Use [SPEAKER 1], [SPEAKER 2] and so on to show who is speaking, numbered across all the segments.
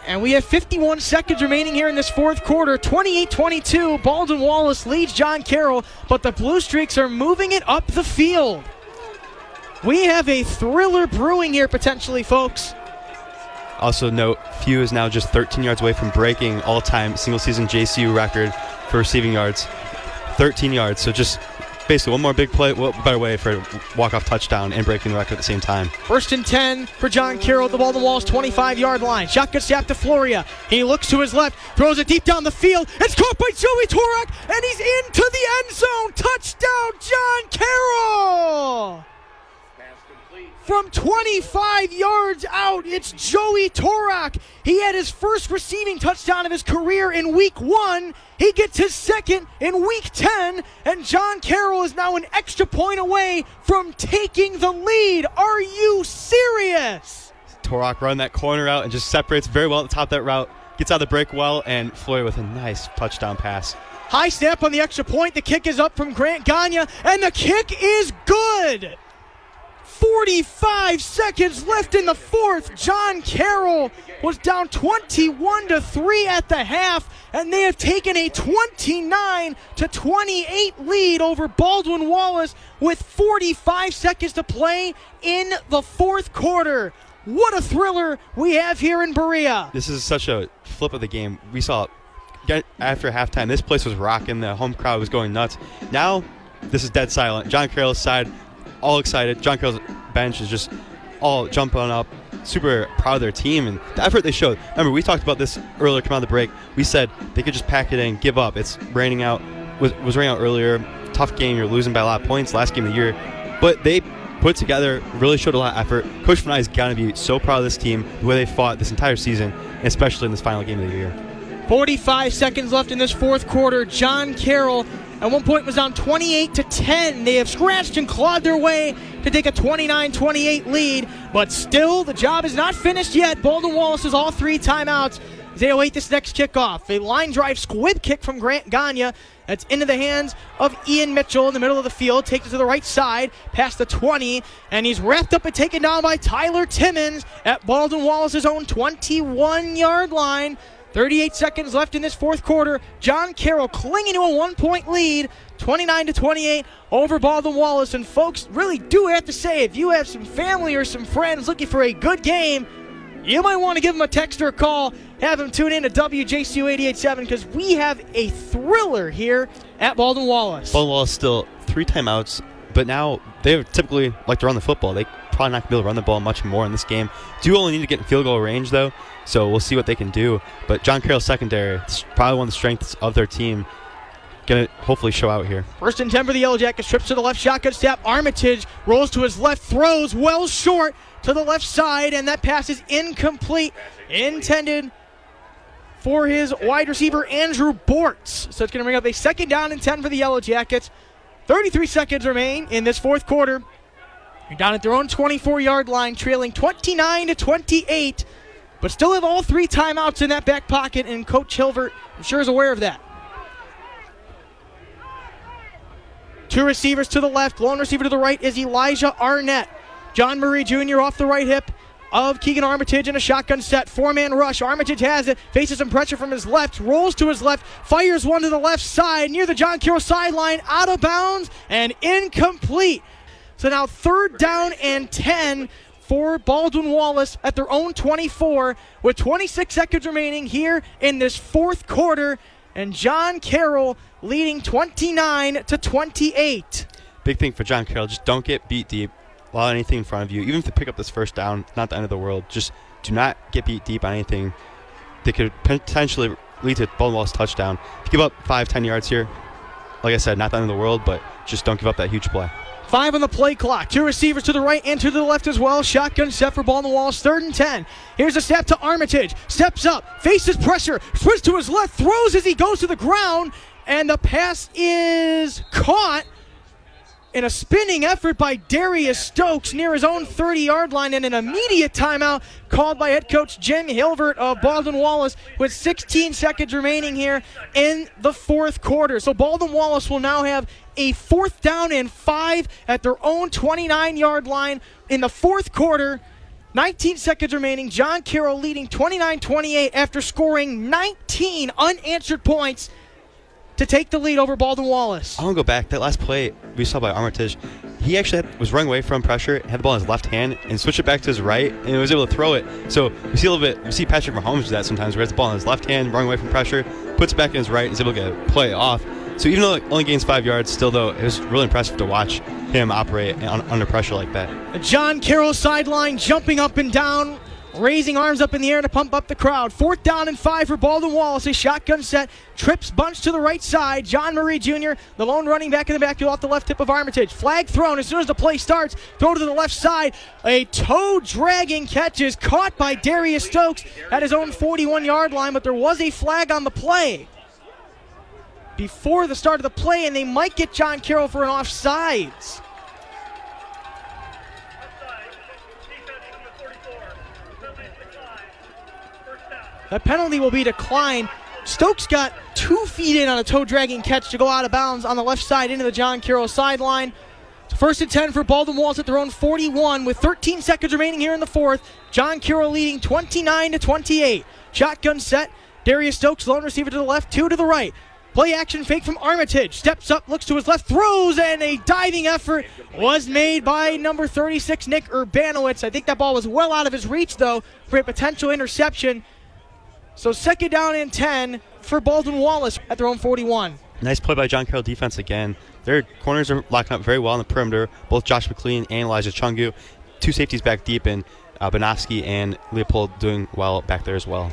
[SPEAKER 1] And we have 51 seconds remaining here in this fourth quarter. 28-22, Baldwin Wallace leads John Carroll, but the Blue Streaks are moving it up the field. We have a thriller brewing here potentially, folks.
[SPEAKER 2] Also note, Few is now just 13 yards away from breaking all-time single-season JCU record for receiving yards. 13 yards, so just basically one more big play, what better way for a walk-off touchdown and breaking the record at the same time.
[SPEAKER 1] 1st and 10 for John Carroll at the Baldwin Wallace 25-yard line. Shotgun snap to Floria. He looks to his left, throws it deep down the field. It's caught by Joey Torak, and he's into the end zone. Touchdown, John Carroll! From 25 yards out, it's Joey Torak. He had his first receiving touchdown of his career in week 1. He gets his second in week 10, and John Carroll is now an extra point away from taking the lead. Are you serious?
[SPEAKER 2] Torak run that corner out and just separates very well at the top of that route. Gets out of the break well, and Floyd with a nice touchdown pass.
[SPEAKER 1] High snap on the extra point. The kick is up from Grant Gagne, and the kick is good. 45 seconds left in the fourth. John Carroll was down 21-3 at the half, and they have taken a 29-28 lead over Baldwin Wallace with 45 seconds to play in the fourth quarter. What a thriller we have here in Berea.
[SPEAKER 2] This is such a flip of the game. We saw after halftime, this place was rocking. The home crowd was going nuts. Now, this is dead silent. John Carroll's side, all excited. John Carroll's bench is just all jumping up, super proud of their team and the effort they showed. Remember, we talked about this earlier, come out of the break. We said they could just pack it in, give up. It's raining out, was raining out earlier. Tough game, you're losing by a lot of points last game of the year. But they put it together, really showed a lot of effort. Coach Fanai is going to be so proud of this team, the way they fought this entire season, and especially in this final game of the year. 45
[SPEAKER 1] seconds left in this fourth quarter. John Carroll at one point was down 28-10. They have scratched and clawed their way to take a 29-28 lead, but still the job is not finished yet. Baldwin Wallace has all 3 timeouts as they await this next kickoff. A line drive squib kick from Grant Gagne. That's into the hands of Ian Mitchell in the middle of the field. Takes it to the right side, past the 20, and he's wrapped up and taken down by Tyler Timmons at Baldwin Wallace's own 21-yard line. 38 seconds left in this fourth quarter. John Carroll clinging to a 1-point lead, 29-28 over Baldwin Wallace. And folks, really do have to say, if you have some family or some friends looking for a good game, you might want to give them a text or a call. Have them tune in to WJCU 88.7 because we have a thriller here at Baldwin Wallace.
[SPEAKER 2] Baldwin Wallace still 3 timeouts, but now they typically like to run the football. They probably not going to be able to run the ball much more in this game. Do only need to get in field goal range, though, so we'll see what they can do. But John Carroll's secondary is probably one of the strengths of their team. Going to hopefully show out here.
[SPEAKER 1] 1st and 10 for the Yellow Jackets. Trips to the left, shotgun snap. Armitage rolls to his left, throws well short to the left side, and that pass is incomplete. Intended for his wide receiver, Andrew Bortz. So it's going to bring up a 2nd down and 10 for the Yellow Jackets. 33 seconds remain in this fourth quarter. You're down at their own 24-yard line, trailing 29-28, but still have all 3 timeouts in that back pocket, and Coach Hilvert, I'm sure, is aware of that. 2 receivers to the left. Lone receiver to the right is Elijah Arnett. John Murray Jr. off the right hip of Keegan Armitage in a shotgun set. 4-man rush. Armitage has it. Faces some pressure from his left. Rolls to his left. Fires one to the left side near the John Carroll sideline. Out of bounds and incomplete. So now 3rd down and 10 for Baldwin Wallace at their own 24 with 26 seconds remaining here in this fourth quarter. And John Carroll leading 29-28.
[SPEAKER 2] Big thing for John Carroll, just don't get beat deep. Allow anything in front of you. Even if they pick up this first down, not the end of the world. Just do not get beat deep on anything that could potentially lead to Baldwin Wallace touchdown. If you give up 5-10 yards here, like I said, not the end of the world, but just don't give up that huge play.
[SPEAKER 1] 5 on the play clock. 2 receivers to the right and to the left as well. Shotgun set for Baldwin Wallace. 3rd and 10. Here's a snap to Armitage. Steps up. Faces pressure. Switches to his left. Throws as he goes to the ground. And the pass is caught in a spinning effort by Darius Stokes near his own 30-yard line, and an immediate timeout called by head coach Jim Hilvert of Baldwin Wallace with 16 seconds remaining here in the fourth quarter. So Baldwin Wallace will now have a 4th down and 5 at their own 29-yard line in the fourth quarter. 19 seconds remaining. John Carroll leading 29-28 after scoring 19 unanswered points to take the lead over Baldwin Wallace.
[SPEAKER 2] I want to go back. That last play we saw by Armitage, he actually was running away from pressure, had the ball in his left hand, and switched it back to his right, and was able to throw it. So we see Patrick Mahomes do that sometimes, where he has the ball in his left hand, running away from pressure, puts it back in his right, and is able to get a play off. So even though it only gains 5 yards, still though, it was really impressive to watch him operate under pressure like that.
[SPEAKER 1] John Carroll sideline jumping up and down, raising arms up in the air to pump up the crowd. 4th down and 5 for Baldwin Wallace. A shotgun set. Trips bunch to the right side. John Murray Jr., the lone running back in the backfield off the left tip of Armitage. Flag thrown as soon as the play starts. Throw to the left side. A toe-dragging catch is caught by Darius Stokes at his own 41-yard line, but there was a flag on the play before the start of the play, and they might get John Carroll for an offsides. That penalty will be declined. Stokes got 2 feet in on a toe-dragging catch to go out of bounds on the left side into the John Carroll sideline. So 1st and 10 for Baldwin Wallace at their own 41 with 13 seconds remaining here in the 4th. John Carroll leading 29-28. Shotgun set. Darius Stokes, lone receiver to the left, 2 to the right. Play action fake from Armitage. Steps up, looks to his left, throws, and a diving effort was made by number 36, Nick Urbanowitz. I think that ball was well out of his reach, though, for a potential interception. So 2nd down and 10 for Baldwin Wallace at their own 41.
[SPEAKER 2] Nice play by John Carroll defense again. Their corners are locking up very well on the perimeter. Both Josh McLean and Elijah Chungu. 2 safeties back deep, and Banofsky and Leopold doing well back there as well.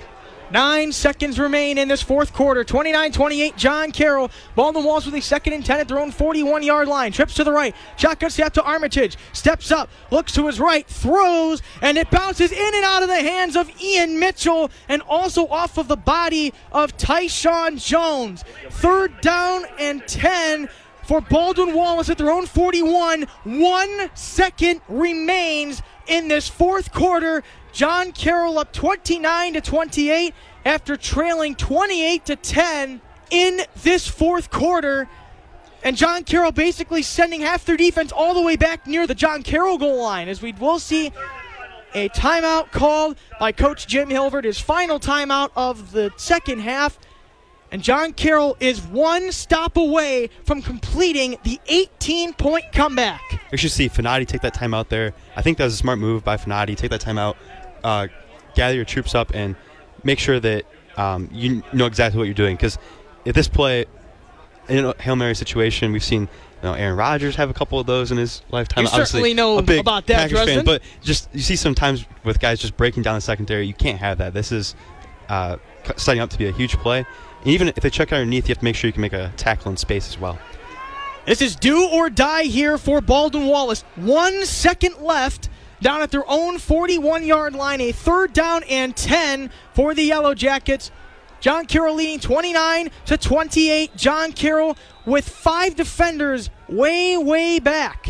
[SPEAKER 1] 9 seconds remain in this 4th quarter. 29-28, John Carroll. Baldwin Wallace with a 2nd and 10 at their own 41-yard line. Trips to the right. Shotgun snap to Armitage. Steps up, looks to his right, throws, and it bounces in and out of the hands of Ian Mitchell and also off of the body of Tyshawn Jones. 3rd down and 10 for Baldwin Wallace at their own 41. 1 second remains in this 4th quarter. John Carroll up 29-28 after trailing 28-10 in this 4th quarter. And John Carroll basically sending half their defense all the way back near the John Carroll goal line, as we will see a timeout called by Coach Jim Hilvert, his final timeout of the 2nd half. And John Carroll is 1 stop away from completing the 18-point comeback.
[SPEAKER 2] You should see Finati take that timeout there. I think that was a smart move by Finati. Take that timeout, gather your troops up, and make sure that you know exactly what you're doing. Because if this play, in a Hail Mary situation, we've seen Aaron Rodgers have a couple of those in his lifetime.
[SPEAKER 1] You certainly know
[SPEAKER 2] a big
[SPEAKER 1] about that,
[SPEAKER 2] Packers
[SPEAKER 1] Dresden.
[SPEAKER 2] fan, but just you see sometimes with guys just breaking down the secondary, you can't have that. This is setting up to be a huge play. And even if they check underneath, you have to make sure you can make a tackle in space as well.
[SPEAKER 1] This is do or die here for Baldwin Wallace. 1 second left down at their own 41-yard line. A 3rd down and 10 for the Yellow Jackets. John Carroll leading 29-28. John Carroll with 5 defenders way back.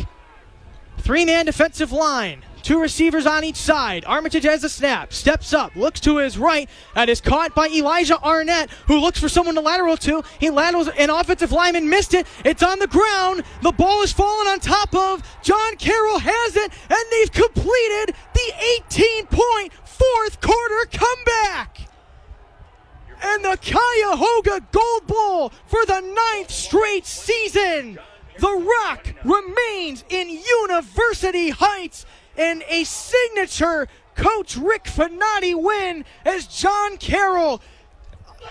[SPEAKER 1] 3-man defensive line. 2 receivers on each side. Armitage has a snap. Steps up. Looks to his right. And is caught by Elijah Arnett, who looks for someone to lateral to. He laterals. An offensive lineman missed it. It's on the ground. The ball is falling on top of. John Carroll has it. And they've completed the 18-point 4th quarter comeback. And the Cuyahoga Gold Bowl for the 9th straight season. The Rock remains in University Heights. And a signature Coach Rick Finati win as John Carroll,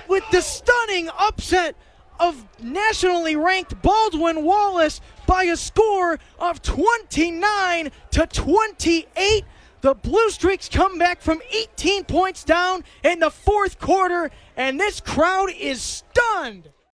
[SPEAKER 1] with the stunning upset of nationally ranked Baldwin Wallace by a score of 29-28. The Blue Streaks come back from 18 points down in the 4th quarter, and this crowd is stunned.